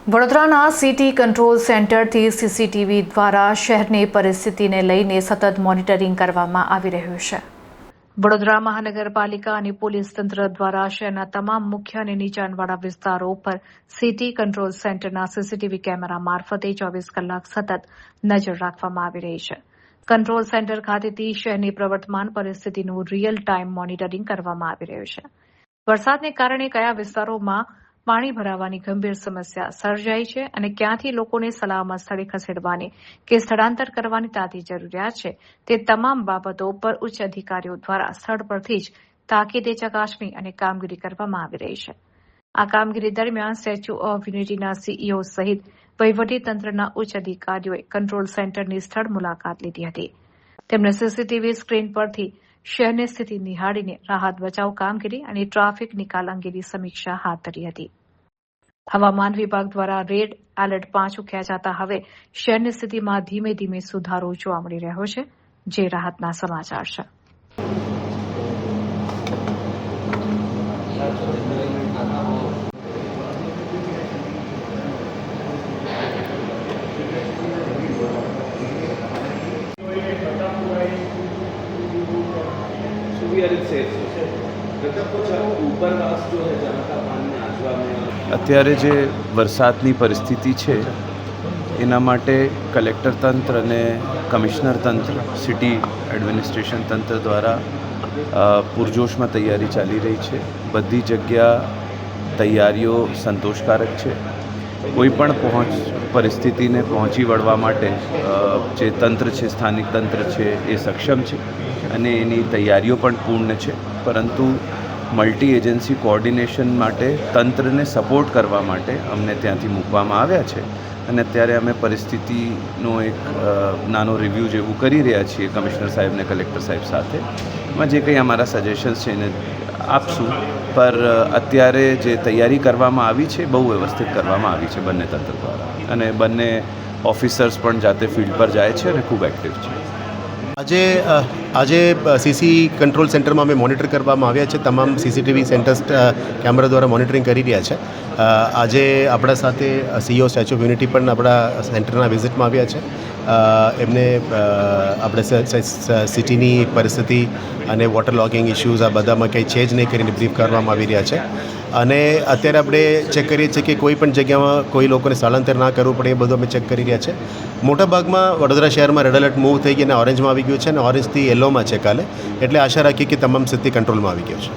વડોદરાના city control સેન્ટરથી CCTV દ્વારા શહેરની પરિસ્થિતિને લઈને સતત મોનિટરિંગ કરવામાં આવી રહ્યું છે। વડોદરા મહાનગરપાલિકા અને પોલીસ તંત્ર દ્વારા શહેરના તમામ મુખ્ય અને નીચાણવાળા વિસ્તારો પર સિટી કંટ્રોલ સેન્ટરના સીસીટીવી કેમેરા મારફતે 24 કલાક સતત નજર રાખવામાં આવી રહી છે। કંટ્રોલ સેન્ટર ખાતેથી શહેરની પ્રવર્તમાન પરિસ્થિતિનું રિયલ ટાઈમ મોનિટરિંગ કરવામાં આવી રહ્યું છે। વરસાદને કારણે કયા વિસ્તારોમાં પાણી ભરાવાની ગંભીર સમસ્યા સર્જાઈ છે અને ક્યાંથી લોકોને સલામત સ્થળે ખસેડવાની કે સ્થળાંતર કરવાની તાતી જરૂરિયાત છે તે તમામ બાબતો પર ઉચ્ચ અધિકારીઓ દ્વારા સ્થળ પરથી જ તાકીદે ચકાસણી અને કામગીરી કરવામાં આવી રહી છે। આ કામગીરી દરમિયાન સ્ટેચ્યુ ઓફ યુનિટીના સીઈઓ સહિત વહીવટીતંત્રના ઉચ્ચ અધિકારીઓએ કંટ્રોલ સેન્ટરની સ્થળ મુલાકાત લીધી હતી। તેમણે સીસીટીવી સ્ક્રીન પરથી શહેરની સ્થિતિ નિહાળીને રાહત બચાવ કામગીરી અને ટ્રાફિક નિકાલ અંગેની સમીક્ષા હાથ ધરી હતી। હવામાન વિભાગ દ્વારા રેડ એલર્ટ પાછું ખેંચાતા હવે શહેરની સ્થિતિમાં ધીમે ધીમે સુધારો જોવા મળી રહ્યો છે, જે રાહતના સમાચાર છે। અત્યારે જે વરસાદની પરિસ્થિતિ છે એના માટે કલેક્ટર તંત્ર અને કમિશનર તંત્ર, સિટી એડમિનિસ્ટ્રેશન તંત્ર દ્વારા પૂરજોશમાં તૈયારી ચાલી રહી છે। બધી જગ્યા તૈયારીઓ સંતોષકારક છે। કોઈ પણ પરિસ્થિતિને પહોંચી વળવા માટે જે તંત્ર છે, સ્થાનિક તંત્ર છે એ સક્ષમ છે અને એની તૈયારીઓ પણ પૂર્ણ છે, પરંતુ મલ્ટી એજન્સી કોઓર્ડિનેશન માટે તંત્રને સપોર્ટ કરવા માટે અમને ત્યાંથી મૂકવામાં આવ્યા છે અને અત્યારે અમે પરિસ્થિતિનો એક નાનો રિવ્યૂ જેવું કરી રહ્યા છીએ કમિશનર સાહેબ અને કલેક્ટર સાહેબ સાથે। એમાં જે કંઈ અમારા સજેશન્સ છે એને આપશું, પર અત્યારે જે તૈયારી કરવામાં આવી છે બહુ વ્યવસ્થિત કરવામાં આવી છે બંને તંત્ર દ્વારા, અને બંને ઓફિસર્સ પણ જાતે ફિલ્ડ પર જાય છે અને ખૂબ એક્ટિવ છે। આજે સીસી કંટ્રોલ સેન્ટરમાં અમે મોનિટર કરવામાં આવ્યા છે। તમામ સીસીટીવી સેન્ટર્સ કેમેરા દ્વારા મોનિટરિંગ કરી રહ્યા છે। આજે આપણા સાથે સીઈઓ સ્ટેચ્યુ ઓફ યુનિટી પણ આપણા સેન્ટરના વિઝિટમાં આવ્યા છે। એમને આપણે સિટીની પરિસ્થિતિ અને વોટર લોગિંગ ઇશ્યુઝ આ બધામાં કંઈ છે જ નહીં કરીને બ્રીફ કરવામાં આવી રહ્યા છે। અને અત્યારે આપણે ચેક કરીએ છીએ કે કોઈ પણ જગ્યામાં કોઈ લોકોને સ્થળાંતર ના કરવું પડે એ બધું અમે ચેક કરી રહ્યા છે। મોટાભાગમાં વડોદરા શહેરમાં રેડ એલર્ટ મૂવ થઈ ગઈ અને ઓરેન્જમાં આવી ગયું છે અને ઓરેન્જથી યલોમાં છે કાલે, એટલે આશા રાખીએ કે તમામ સ્થિતિ કંટ્રોલમાં આવી ગયો છે।